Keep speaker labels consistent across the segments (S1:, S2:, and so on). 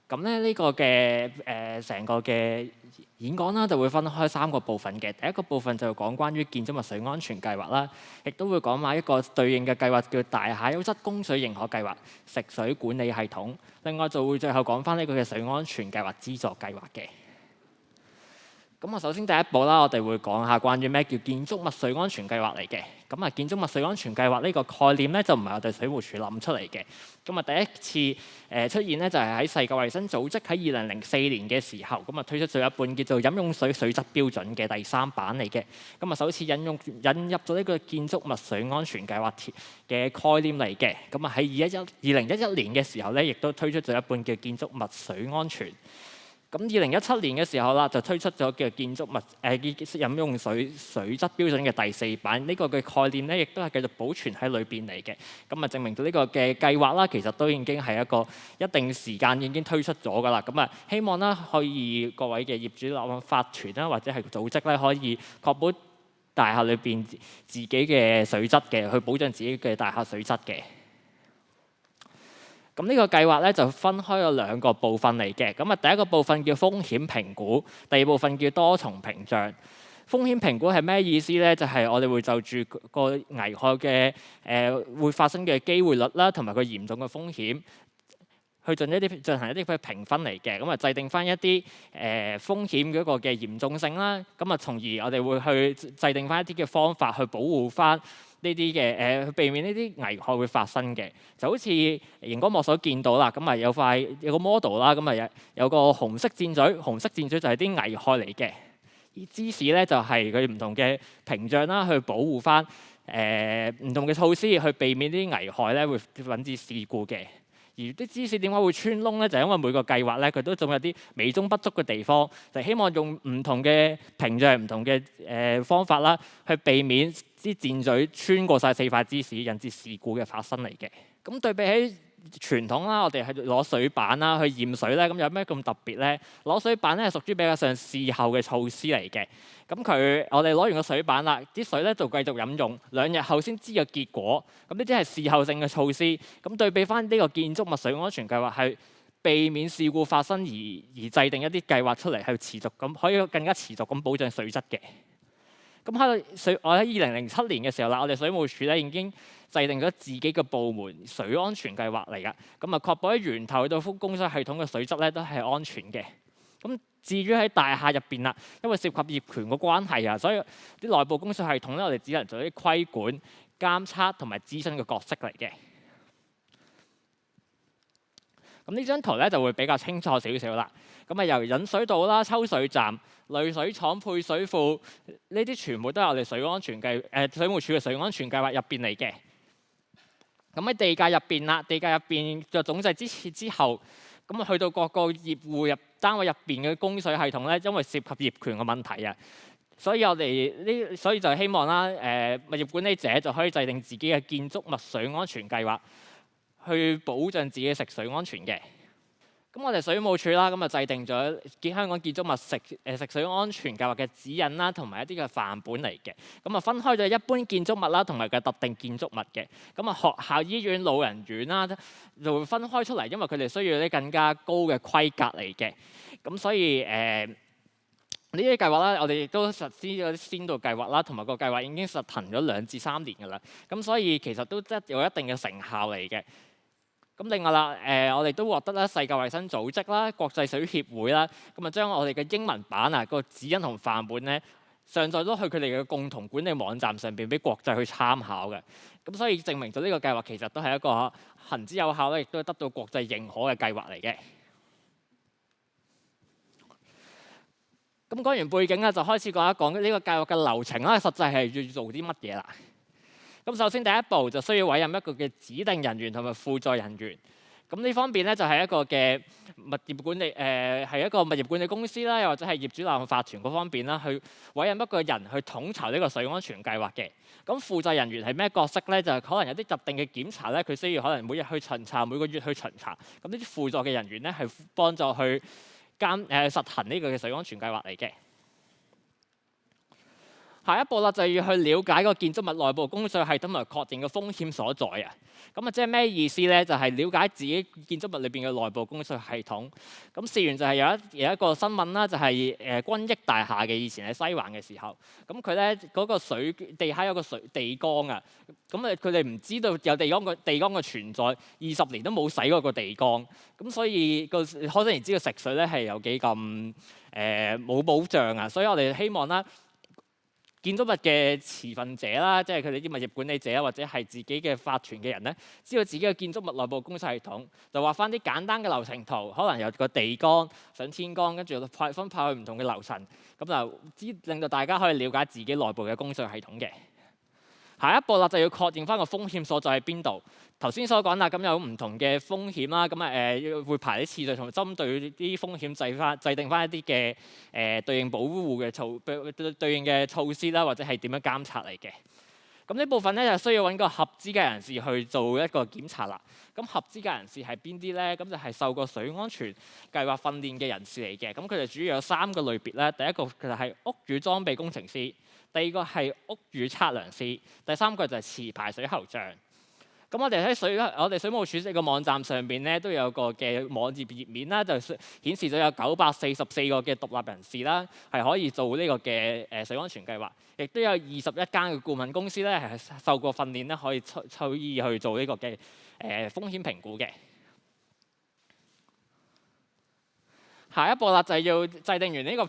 S1: 咁咧呢個嘅成個嘅演講啦，就會分開3個部分嘅。第一個部分就講關於建築物水安全計劃啦，亦都會講埋一個對應嘅計劃叫大廈優質供水認可計劃、食水管理系統。另外就會最後講翻呢個嘅水安全計劃資助計劃嘅。咁我首先第一步啦，我哋會講下關於咩叫建築物水安全計劃嚟嘅。咁啊，建築物水安全計劃呢個概念咧，就唔係我哋水務署諗出嚟嘅。咁啊，第一次出現咧，就係喺世界衛生組織喺2004年嘅時候，咁啊推出咗一本叫做《飲用水水質標準》嘅第3版嚟嘅。咁啊，首次引入咗呢個建築物水安全計劃嘅概念嚟嘅。咁啊，喺2011年嘅時候咧，亦都推出咗一本叫《建築物水安全》。咁2017年嘅時候啦，就推出咗嘅建築物飲用水水質標準嘅第4版，呢個嘅概念咧，亦都係繼續保存喺裏邊嚟嘅。咁啊，證明到呢個嘅計劃啦，其實都已經係一個一定時間已經推出咗㗎啦。咁啊，希望啦可以各位嘅業主立案法團啦，或者係組織咧，可以確保大廈裏邊自己嘅水質嘅，去保障自己嘅大廈水質嘅。咁呢個計劃咧就分開咗2個部分嚟嘅。咁啊，第一個部分叫風險評估，第二部分叫多重屏障。風險評估係咩意思咧？就係我哋會就住個危害嘅會發生嘅機會率啦，同埋個嚴重嘅風險，去進行一啲嘅評分嚟嘅。咁啊，制定翻一啲風險嗰個嘅嚴重性啦。咁啊，從而我哋會去制定翻一啲嘅方法去保護翻呢啲嘅去避免呢啲危害會發生嘅。就好似熒光幕所見到啦，咁啊有個 model 啦，咁啊有個紅色箭嘴，紅色箭嘴就係啲危害嚟嘅。芝士咧就係佢唔同嘅屏障啦，去保護翻唔同嘅措施，去避免啲危害咧會引致事故嘅。而啲芝士點解會穿窿咧？就因為每個計劃咧，佢都仲有啲美中不足嘅地方，就希望用唔同嘅屏障、唔同嘅方法啦，去避免啲箭嘴穿過晒4塊芝士，引致事故嘅發生嚟嘅。咁對比起傳統啦，我哋係攞水板啦去驗水咧，咁有咩咁特別咧？攞水板咧係屬於比較上事後嘅措施嚟嘅。咁我哋攞完個水板啦，啲水咧就繼續飲用，2日後先知個結果。咁呢啲係事後性嘅措施。咁對比翻呢個建築物水安全計劃係避免事故發生而制定一啲計劃出嚟，係持續咁可以更加持續咁保障水質嘅。咁我喺2007年嘅時候啦，我哋水務署咧已經制定咗自己嘅部門水安全計劃嚟㗎。咁啊，確保喺源頭到供水系統嘅水質咧都係安全嘅。咁至於喺大廈入邊啦，因為涉及業權嘅關係啊，所以啲內部供水系統咧，我哋只能做啲規管、監測同埋諮詢嘅角色嚟嘅。咁呢張圖咧就會比較清楚少少啦。咁啊，由引水道啦、抽水站、濾水廠、配水庫呢啲全部都係我哋水務署嘅水安全計劃入邊嚟嘅。咁喺地界入邊啦，地界入邊嘅總掣之後，咁啊去到各個業戶單位入邊嘅供水系統咧，因為涉及業權嘅問題啊，所以就希望啦，物業管理者就可以制定自己嘅建築物水安全計劃，去保障自己嘅食水安全嘅。咁我哋水務署啦，咁啊制定咗香港建築物食水安全計劃嘅指引啦，同埋一啲嘅範本嚟嘅。咁啊分開咗一般建築物啦，同埋嘅特定建築物嘅。咁啊學校、醫院、老人院啦，就會分開出嚟，因為佢哋需要啲更加高嘅規格嚟嘅。咁所以呢啲計劃啦，我哋亦都實施咗啲先導計劃啦，同埋個計劃已經實行咗2至3年㗎啦。咁所以其實都有一定嘅成效嚟嘅。咁另外啦，我哋都獲得啦世界衛生組織啦、國際水協會啦，咁啊將我哋嘅英文版個指引同範本咧上載咗去佢哋嘅共同管理網站上邊，俾國際去參考嘅。咁所以證明咗呢個計劃其實都係一個行之有效咧，亦都得到國際認可嘅計劃嚟嘅。咁講完背景啦，就開始講一講呢個計劃嘅流程啦，實際係要做啲乜嘢啦。咁首先第一步就需要委任一個嘅指定人員同埋輔助人員。咁呢方面咧就係一個嘅物業管理係一個物業管理公司啦，又或者係業主立案法團嗰方面啦，去委任一個人去統籌呢個水安全計劃嘅。咁輔助人員係咩角色咧？就係可能有啲特定嘅檢查咧，佢需要可能每日去巡查，每個月去巡查。咁呢啲輔助嘅人員咧係幫助去實行呢個嘅水安全計劃嚟嘅。下一步啦，就要去了解個建築物內部供水系統同埋確認個風險所在啊。咁啊，即係咩意思咧？就係了解自己建築物裏邊嘅內部供水系統。咁事緣就係有一個新聞啦，就係均益大廈嘅以前喺西環嘅時候，咁佢咧嗰個地下有個地缸啊。咁佢哋唔知道有地缸嘅存在，20年都冇洗過個地缸。咁所以可想而知個食水咧係有幾咁冇保障啊。所以我哋希望啦，建築物嘅持份者啦，即係佢哋啲物業管理者或者係自己嘅法團嘅人咧，知道自己嘅建築物內部供水系統，就畫翻啲簡單嘅流程圖，可能有個地缸上天缸，跟住分派去唔同嘅樓層，咁就令到大家可以了解自己內部嘅供水系統嘅。下一步啦，就要確認翻個風險所在喺邊度。頭先所講啦，咁有唔同嘅風險啦，咁會排啲次序同埋針對啲風險制定翻一啲嘅對應保護嘅對應嘅措施啦，或者係點樣監察嚟嘅。咁呢部分咧就需要揾個合資格人士去做一個檢查啦。咁合資格人士係邊啲咧？咁就係受過水安全計劃訓練嘅人士嚟嘅。咁佢哋主要有3個類別咧。第一個其實係屋宇裝備工程師。第二個係屋宇測量師，第三個就係持牌水喉匠。咁我哋喺水務署嘅網站上邊咧，都有個嘅網頁頁面啦，就顯示咗有944個嘅獨立人士啦，係可以做呢個嘅水安全計劃。亦都有21間嘅顧問公司咧，係受過訓練咧，可以去做呢個嘅風險評估嘅。下一步啦，就係要制定完呢個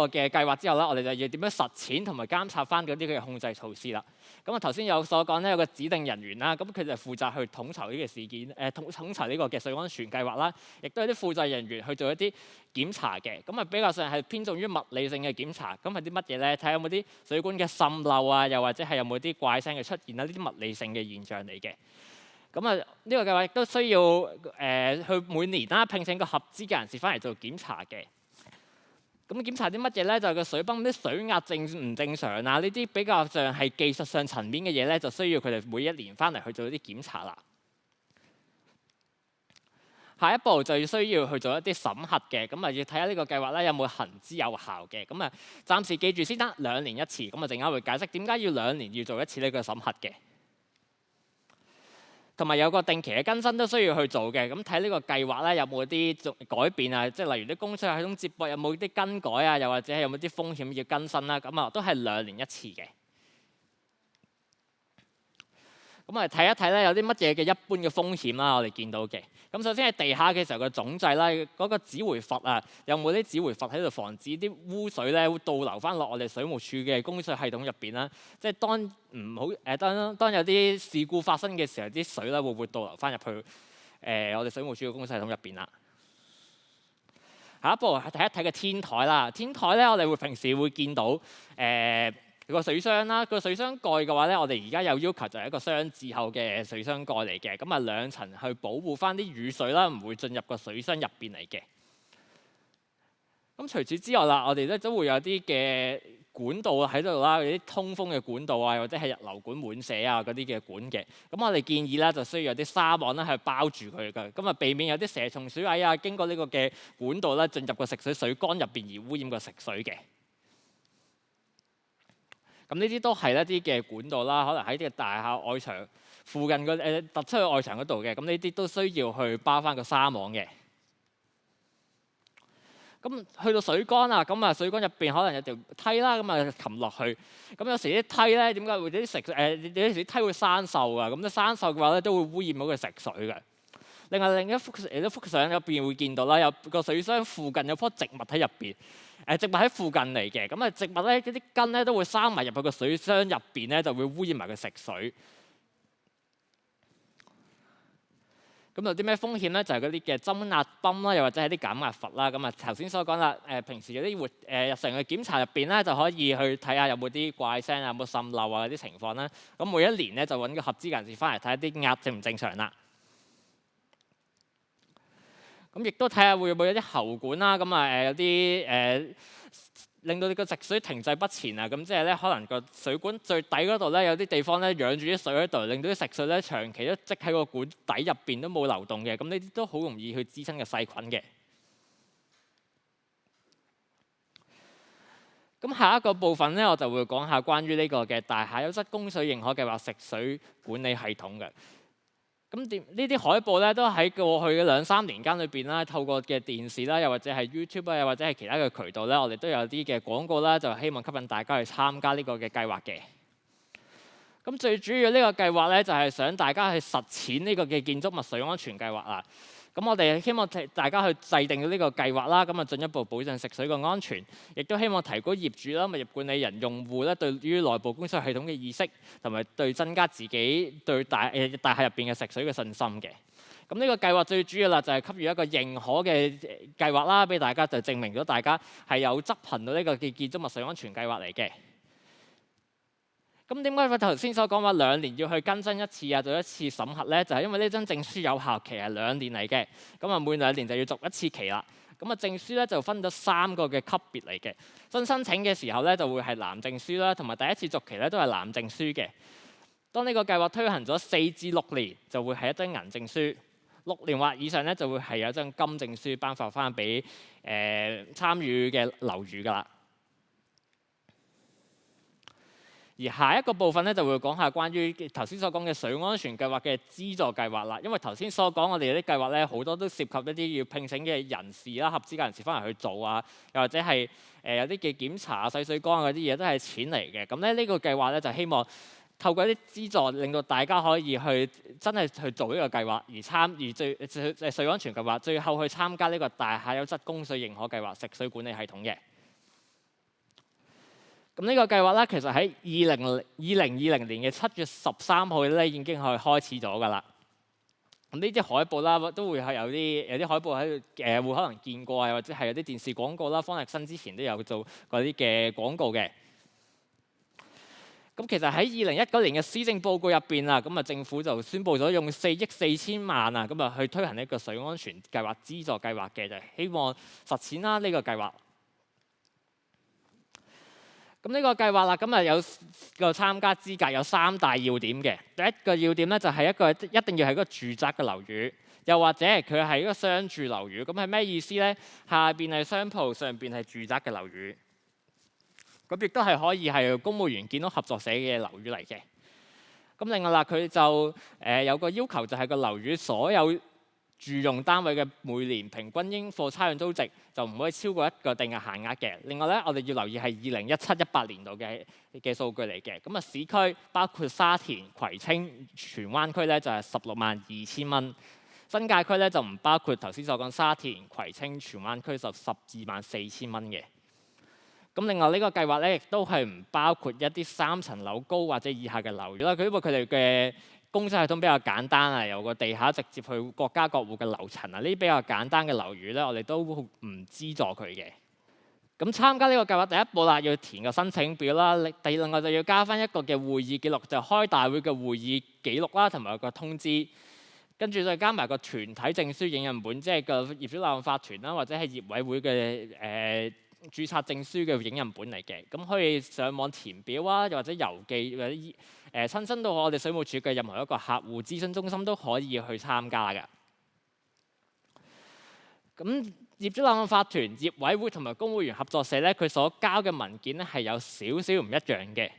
S1: 嘅計劃之後啦，我哋就要點樣實踐同埋監察翻嗰啲嘅控制措施啦。咁啊頭先有所講咧，有個指定人員啦，咁佢就負責去統籌呢個事件，統籌呢個嘅水安全計劃啦，亦都有啲負責人員去做一啲檢查嘅。咁啊比較上係偏重於物理性嘅檢查。咁係啲乜嘢咧？睇下有冇啲水管嘅滲漏啊，又或者係有冇啲怪聲嘅出現啦，呢啲物理性嘅現象嚟嘅。咁呢個計劃亦都需要去每年啦聘請個合資嘅人士翻嚟做檢查嘅。咁檢查啲乜嘢咧？就係個水泵啲水壓正唔正常啊？呢啲比較上係技術上層面嘅嘢咧，就需要佢哋每一年翻嚟去做一啲檢查啦。下一步就要需要去做一啲審核嘅，咁要睇下呢個計劃咧有冇行之有效嘅。咁暫時記住先得2年一次，咁陣間會解釋點解要2年要做一次呢個審核嘅。同埋有個定期嘅更新都需要去做嘅，咁睇呢個計劃咧有冇啲改變啊，即係例如啲供水系統接駁有冇啲更改啊，又或者係有冇啲風險要更新啦，咁都係2年一次嘅。咁睇一睇咧有啲乜嘢嘅一般嘅風險啦，我哋見到嘅。咁首先喺地下嘅時候個總掣啦，嗰個指回閥啊，有冇啲指回閥喺度防止啲污水咧會倒流翻落我哋水務署嘅供水系統入邊啦？即係當有啲事故發生嘅時候，啲水咧會唔會倒流翻入去我哋水務署嘅供水系統入邊啦？下一步係睇一睇個天台啦。天台咧，我哋平時會見到個水箱啦，個水箱蓋嘅話咧，我哋而家有要求就係一個雙字口嘅水箱蓋嚟嘅，咁2層去保護翻啲雨水啦，唔會進入個水箱入邊嚟嘅。咁除此之外啦，我哋咧都會有啲嘅管道喺度啦，有啲通風嘅管道啊，或者係日流管滿瀉啊嗰啲嘅管嘅。咁我哋建議咧就需要有啲紗網咧去包住佢嘅，咁避免有啲蛇蟲鼠蟻啊經過呢個嘅管道咧進入個食水缸入邊而污染個食水嘅。咁呢啲都係一啲嘅管道啦，可能喺啲大廈外牆附近突出去外牆嗰度嘅，咁呢啲都需要去包翻個紗網嘅。咁去到水缸啊，咁水缸入邊可能有條梯啦，咁擒落去。咁有時啲梯咧點解會有啲時梯會生鏽啊？咁啲生鏽嘅話咧都會污染到個食水嘅。另一幅相入邊會見到啦，有個水箱附近有棵植物喺入邊。植物喺附近嚟嘅，咁植物咧嗰啲根咧都會生埋入去個水箱入邊咧，就會污染埋個食水。咁有啲咩風險咧？就係嗰啲嘅增壓泵啦，又或者係啲減壓閥啦。咁頭先所講啦，平時有啲日常嘅檢查入邊咧，就可以去睇下有冇啲怪聲啊，有冇滲漏啊嗰啲情況啦。咁每一年咧就揾個合資人士翻嚟睇下啲壓正唔正常啦。咁亦都睇下會唔會有啲喉管啦，咁有啲令到你個食水停滯不前啊，咁即係咧可能個水管最底嗰度咧有啲地方咧養住啲水喺度，令到啲食水咧長期都積喺個管底入邊都冇流動嘅，咁呢啲都好容易去滋生嘅細菌嘅。咁咁下一個部分咧，我就會講下關於呢個嘅大廈優質供水認可計劃食水管理系統嘅。咁呢啲海報咧，都喺過去嘅2-3年間裏邊啦，透過嘅電視啦，又或者係 YouTube 啊，又或者係其他嘅渠道咧，我哋都有啲嘅廣告啦，就希望吸引大家去參加呢個嘅計劃嘅。咁最主要呢個計劃咧，就係想大家去實踐呢個嘅建築物水安全計劃啦。咁我哋希望大家去制定呢個計劃啦，咁啊進一步保障食水嘅安全，亦都希望提高業主啦、物業管理人、用戶咧對於內部供水系統嘅意識，同埋對增加自己對大廈入邊嘅食水嘅信心嘅。咁呢個計劃最主要啦，就係給予一個認可嘅計劃啦，俾大家就證明咗大家係有執行到呢個嘅建築物水安全計劃嚟嘅。咁點解我頭先所講話2年要去更新一次啊，做一次審核咧？就係因為呢張證書有效期係2年嚟嘅，咁啊每2年就要續一次期啦。咁啊證書咧就分咗3個嘅級別嚟嘅。新申請嘅時候咧就會係藍證書啦，同埋第一次續期咧都係藍證書嘅。當呢個計劃推行咗4至6年，就會係一張銀證書；6年或以上咧就會係有一張金證書頒發翻俾參與嘅樓宇㗎啦。而下一個部分咧就會講下關於頭先所講嘅水安全計劃嘅資助計劃啦。因為頭先所講我哋啲計劃咧好多都涉及一啲要聘請嘅人士啦、合資格人士翻嚟去做啊，又或者係有啲嘅檢查啊、洗水缸嗰啲嘢都係錢嚟嘅。咁咧呢個計劃咧就希望透過一啲資助，令到大家可以去真係去做呢個計劃，而參與水安全計劃，最後去參加呢個大廈優質供水認可計劃食水管理系統嘅。咁呢個計劃咧，其實喺2020年嘅7月13號咧已經係開始咗㗎啦。咁呢啲海報啦，都會係有啲海報喺度會可能見過啊，或者係有啲電視廣告啦。方力申之前都有做嗰啲嘅廣告嘅。咁其實喺2019年嘅施政報告入邊啊，咁啊政府就宣布咗用4億4千萬啊，咁啊去推行呢個水安全計劃資助計劃嘅，就希望實踐啦呢個計劃。咁呢個計劃啦，咁啊有個參加資格有3大要點嘅。第一個要點咧就係一定要係一個住宅嘅樓宇，又或者佢係一個商住樓宇。咁係咩意思咧？下邊係商鋪，上邊係住宅嘅樓宇。咁亦都係可以係公務員建屋合作社嘅樓宇嚟嘅。咁另外啦，佢就有個要求，就係個樓宇所有住用單位嘅每年平均應課差餉租值就唔可以超過一個定額限額嘅。另外咧，我哋要留意係2017-18年度嘅數據嚟嘅。咁啊，市區包括沙田、葵青、荃灣區咧就係162000蚊，新界區咧就唔包括頭先所講沙田、葵青、荃灣區就124000蚊嘅。咁另外呢個計劃咧亦都係唔包括一啲3層樓高或者以下嘅樓宇啦。因為佢哋嘅供水系統比較簡單啊，由個地下直接去各家各戶嘅樓層啊，呢啲比較簡單嘅樓宇咧，我哋都唔資助佢嘅。咁參加呢個計劃第一步啦，要填個申請表啦。另外就要加翻一個嘅會議記錄，就開大會嘅會議記錄啦，同埋個通知。跟住再加埋個團體證書影印本，即係個業主立案法團啦，或者係業委會嘅註冊證書嘅影印本嚟嘅。咁可以上網填表啊，又或者郵寄或者親身到我哋水務署嘅任何一個客戶諮詢中心都可以去參加㗎。咁業主立案法團、業委會同埋公務員合作社咧，佢所交嘅文件咧係有少少唔一樣嘅。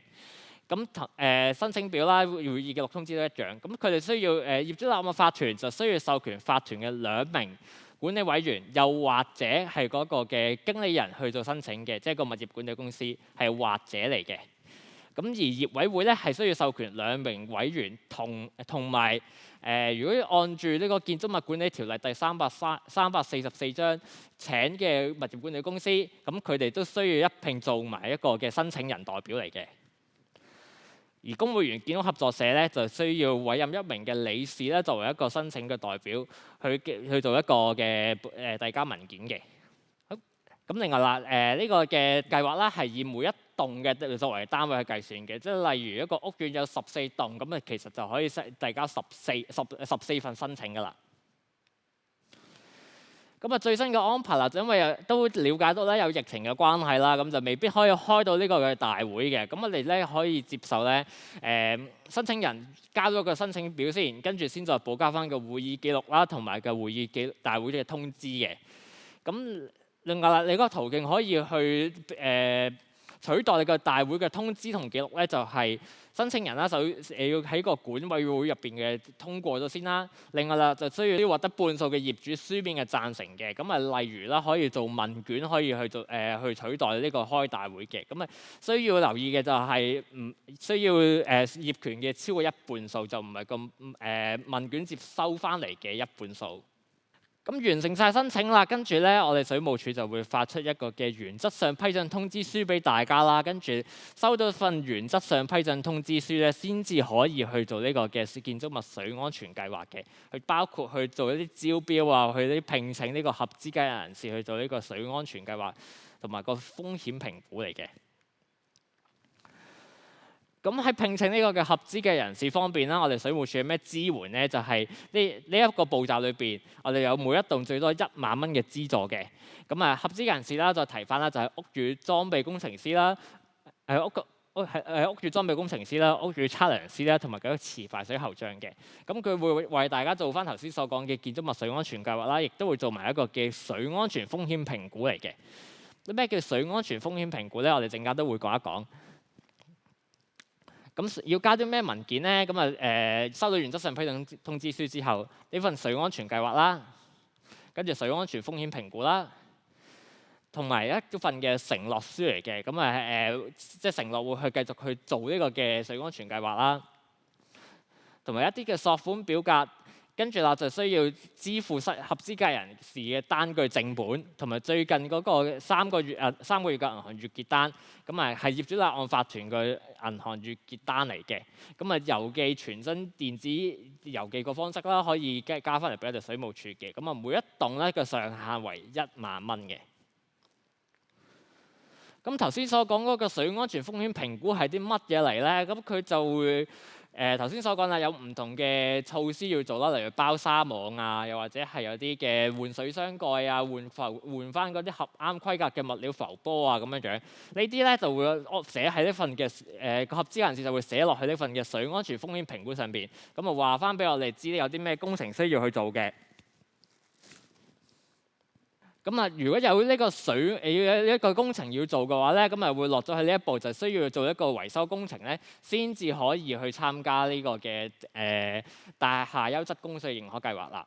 S1: 咁申請表啦、會議記錄通知都一樣。咁佢哋需要業主立案法團就需要授權法團嘅2名管理委員，又或者係嗰個嘅經理人去做申請嘅，即係個物業管理公司係或者嚟嘅。咁而業委會咧係需要授權2名委員，同埋如果按住呢個建築物管理條例第344章請嘅物業管理公司，咁佢哋都需要一併做埋一個嘅申請人代表嚟嘅。而公務員建屋合作社咧就需要委任1名嘅理事咧作為一個申請嘅代表去做一個嘅遞交文件嘅。咁另外啦，呢個嘅計劃啦係以每一棟嘅作為單位去計算嘅，即係例如一個屋苑有14棟，咁啊其實就可以遞交14份申請㗎啦。咁啊最新嘅安排啦，就因為都了解到咧有疫情嘅關係啦，咁就未必可以開到呢個嘅大會嘅。咁我哋咧可以接受咧申請人交咗個申請表先，跟住先再補交翻個會議記錄啦，同埋個會議大會嘅通知嘅。咁另外啦，你嗰個途徑可以去取代你個大會嘅通知同記錄咧，就係申請人啦，要喺個管委會入邊嘅通過咗先啦。另外啦，就需要啲獲得半數嘅業主書面嘅贊成嘅。咁啊，例如啦，可以做問卷，可以去做去取代呢個開大會嘅。咁啊，需要留意嘅就係唔需要業權嘅超過一半數，就唔係咁問卷接收翻嚟嘅一半數。咁完成晒申請啦，跟住咧，我哋水務署就會發出一個嘅原則上批准通知書俾大家啦。跟住收到份原則上批准通知書咧，先至可以去做呢個嘅建築物水安全計劃嘅。佢包括去做一啲招標啊，去啲聘請呢個合資格人士去做呢個水安全計劃同埋個風險評估嚟嘅。咁喺聘請呢個嘅合資嘅人士方面啦，我哋水務署有咩支援咧？就係呢一個步驟裏邊，我哋有每一棟最多1萬蚊嘅資助嘅。咁啊，合資人士啦，再提翻啦，就係屋宇裝備工程師啦，屋宇裝備工程師啦，屋宇測量師啦，同埋嗰個持牌水喉匠嘅。咁佢會為大家做翻頭先所講嘅建築物水安全計劃啦，亦都會做埋一個嘅水安全風險評估嚟嘅。咩叫水安全風險評估咧？我哋陣間都會講一講。咁要交啲咩文件咧？咁啊收到原則上批准通知書之後，呢份水安全計劃啦，跟住水安全風險評估啦，同埋一份嘅承諾書嚟嘅。咁即係承諾會去繼續去做呢個嘅水安全計劃啦，同埋一啲嘅索款表格。跟住啦，就需要支付合資格人士嘅單據正本，同埋最近嗰個3個月嘅銀行月結單，咁啊係業主立案法團嘅銀行月結單嚟嘅。咁啊郵寄傳真電子郵寄個方式啦，可以加翻嚟俾我哋水務署嘅。咁啊每一棟咧嘅上限為1萬蚊嘅。咁頭先所講嗰個水安全風險評估係啲乜嘢嚟咧？咁佢就會頭先所講啦，有唔同嘅措施要做啦，例如包沙網啊，又或者係有啲嘅換水箱蓋啊，換翻嗰啲合啱規格嘅物料浮波啊咁樣樣。呢啲咧就會寫喺呢份嘅合資格人士就會寫落去呢份嘅水安全風險評估上邊。咁啊話翻俾我哋知有啲咩工程需要去做嘅。咁啊，如果有呢個一個工程要做嘅話咧，咁啊會落咗去呢一步，就需要做一個維修工程咧，先至可以去參加呢個嘅大廈優質公司認可計劃啦。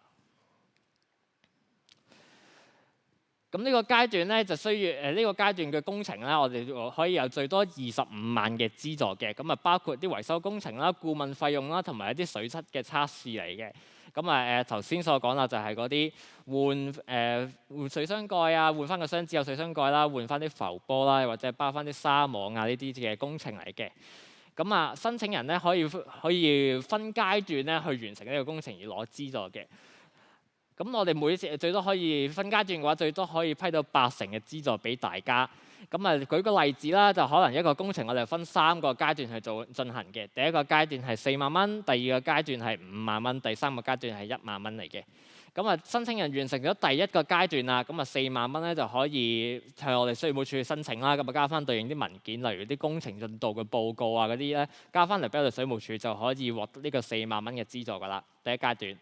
S1: 咁呢個階段咧就需要呢個階段嘅工程咧，我哋可以有最多25萬嘅資助嘅。咁啊包括啲維修工程啦、顧問費用啦，同埋一啲水質嘅測試嚟嘅。咁啊頭先所講啦，就係嗰啲換水箱蓋啊，換翻個箱子有水箱蓋啦，換翻啲浮波啦，或者包翻啲沙網啊呢啲嘅工程嚟嘅。咁啊申請人咧可以分階段咧去完成呢個工程而攞資助嘅。咁我哋每次最多可以分階段嘅話，最多可以批到80%嘅資助俾大家。咁啊，舉個例子啦，就可能一個工程我哋分3個階段去進行嘅。第一個階段係4萬蚊，第二個階段係5萬蚊，第三個階段係1萬蚊嚟嘅。咁啊，申請人完成咗第一個階段啦，咁啊4萬蚊咧就可以向我哋水務署去申請啦。咁啊交翻對應啲文件，例如啲工程進度嘅報告啊嗰啲咧，交翻嚟俾我哋水務署就可以獲得呢個4萬蚊嘅資助㗎啦。第一階段。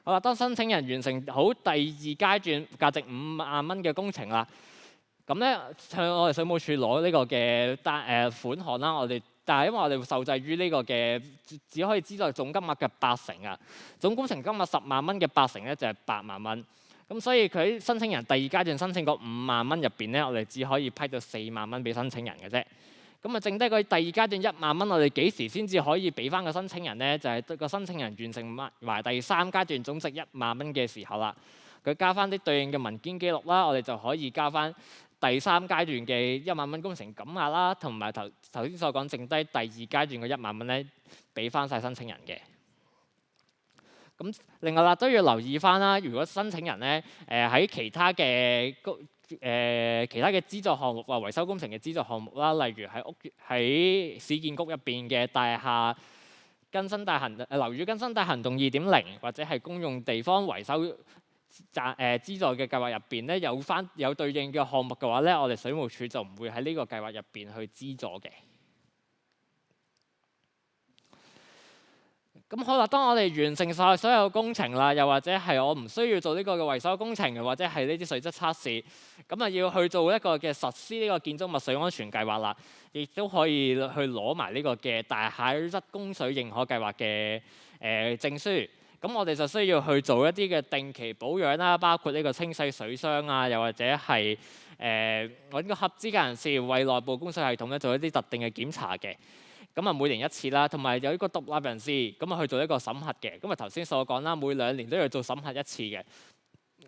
S1: 好啦，當申請人完成好第二階段價值5萬蚊嘅工程啦，咁咧向我哋水務署攞呢個嘅款項啦，但係因為我哋會受制於呢個嘅只可以資助總金額嘅80%啊，總工程金額10萬蚊嘅80%咧就係8萬蚊，咁所以佢申請人第二階段申請個5萬蚊入邊咧，我哋只可以批到4萬蚊俾申請人嘅啫。咁啊，剩低個第二階段1萬蚊，我哋幾時先至可以俾翻個申請人咧？就係個申請人完成埋第3階段總值1萬蚊嘅時候啦，佢交翻啲對應嘅文件記錄啦，我哋就可以交翻第3階段嘅1萬蚊工程金額啦，同埋頭先所講剩低第二階段嘅1萬蚊咧，俾翻晒申請人嘅。咁另外啦，都要留意翻啦，如果申請人咧喺其他嘅資助項目或維修工程嘅資助項目啦，例如喺市建局入邊嘅大廈樓宇更新大行動2.0，或者係公用地方維修資助嘅計劃入邊咧，有對應嘅項目嘅話咧，我哋水務署就唔會喺呢個計劃入邊去資助嘅。咁好啦，當我哋完成晒所有工程啦，又或者係我唔需要做呢個嘅維修工程，或者係呢啲水質測試，咁啊要去做一個嘅實施呢個建築物水安全計劃啦，亦都可以去攞埋呢個嘅大廈優質供水認可計劃嘅證書。咁我哋就需要去做一啲嘅定期保養啦，包括呢個清洗水箱啊，又或者係揾個合資格人士為內部供水系統咧做一啲特定嘅檢查嘅。咁啊每年一次啦，同埋有一個獨立人士咁啊去做一個審核嘅。咁啊頭先所講啦，每2年都要做審核一次嘅。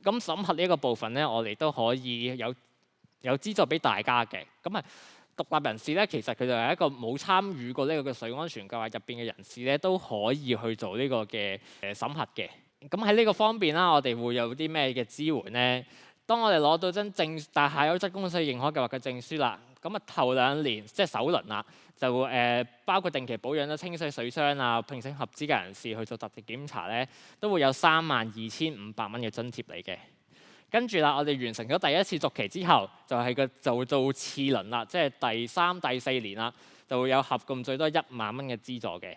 S1: 咁審核呢一個部分咧，我哋都可以有資助俾大家嘅。咁啊獨立人士咧，其實佢就係一個冇參與過呢個嘅水安全計劃入邊嘅人士咧，都可以去做呢個嘅審核嘅。咁喺呢個方面啦，我哋會有啲咩嘅支援咧？當我哋攞到真正大廈優質供水認可計劃嘅證書啦，咁啊頭2年即係首輪啦，就包括定期保養啦、清洗水箱啊、聘請合資格人士去做特別檢查咧，都會有32,500蚊嘅津貼嚟嘅。跟住啦，我哋完成咗第一次續期之後，就會做次輪啦，即係第3、第4年啦，就會有合共最多1萬蚊嘅資助嘅。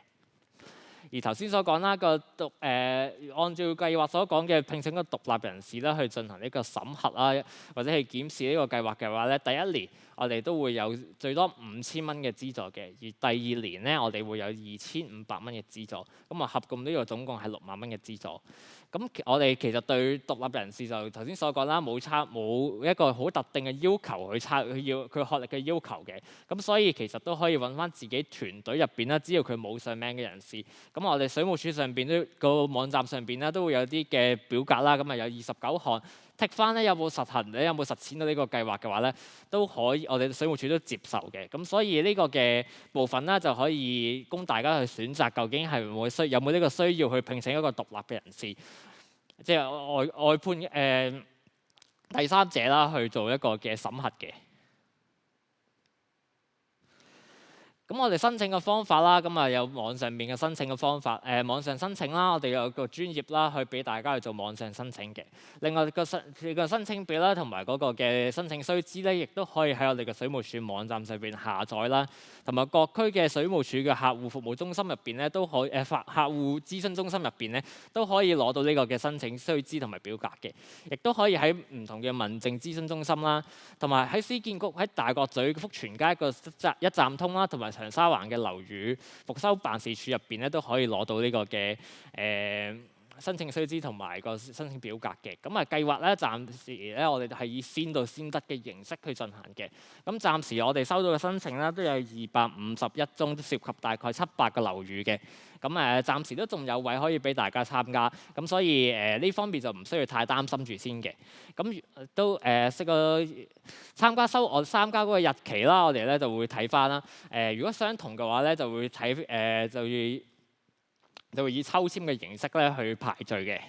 S1: 而頭先所講啦，按照計劃所講嘅聘請個獨立人士啦，去進行呢個審核啦，或者係檢視呢個計劃嘅話咧，第1年我哋都會有最多5000蚊嘅資助嘅，而第2年咧我哋會有2500蚊嘅資助，咁啊合共呢個總共係6萬蚊嘅資助。咁我哋其實對獨立人士就頭先所講啦，冇一個好特定嘅要求佢要佢學歷嘅要求嘅，咁所以其實都可以揾翻自己團隊入邊啦，只要佢冇上名嘅人士，咁我哋水務署上邊個網站上邊咧都會有啲嘅表格啦，咁啊有29項。剔翻咧有冇實行，你有冇實踐到呢個計劃嘅話咧，都可以，我哋水務署都接受嘅。咁所以呢個嘅部分咧就可以供大家去選擇，究竟有冇呢個需要去聘請一個獨立嘅人士，即係外判第三者啦，去做一個嘅審核嘅。咁我哋申請嘅方法啦，咁啊有網上面嘅申請嘅方法，網上申請啦，我哋有個專頁啦，去俾大家去做網上申請嘅。另外個申請表啦，同埋嗰個嘅申請須知咧，亦都可以喺我哋嘅水務署網站上邊下載啦，同埋各區嘅水務署嘅客戶服務中心入邊咧，都可以客戶諮詢中心入邊咧，都可以攞到呢個嘅申請須知同埋表格嘅，亦都可以喺唔同嘅民政諮詢中心啦，同埋喺市建局喺大角咀福全街個一站通啦，同埋長沙灣嘅樓宇復修辦事處入邊咧，都可以攞到呢個嘅申請須知同埋個申請表格嘅。咁啊計劃咧，暫時咧我哋係以先到先得嘅形式去進行嘅。咁暫時我哋收到嘅申請咧都有251宗，涉及大概700個樓宇嘅。咁暫時都仲有位可以俾大家參加，咁所以呢方面就唔需要太擔心住先嘅。咁都識個參加嗰個日期啦，我哋咧就會睇翻啦。如果相同嘅話咧，就會睇就會以抽籤嘅形式咧去排序嘅。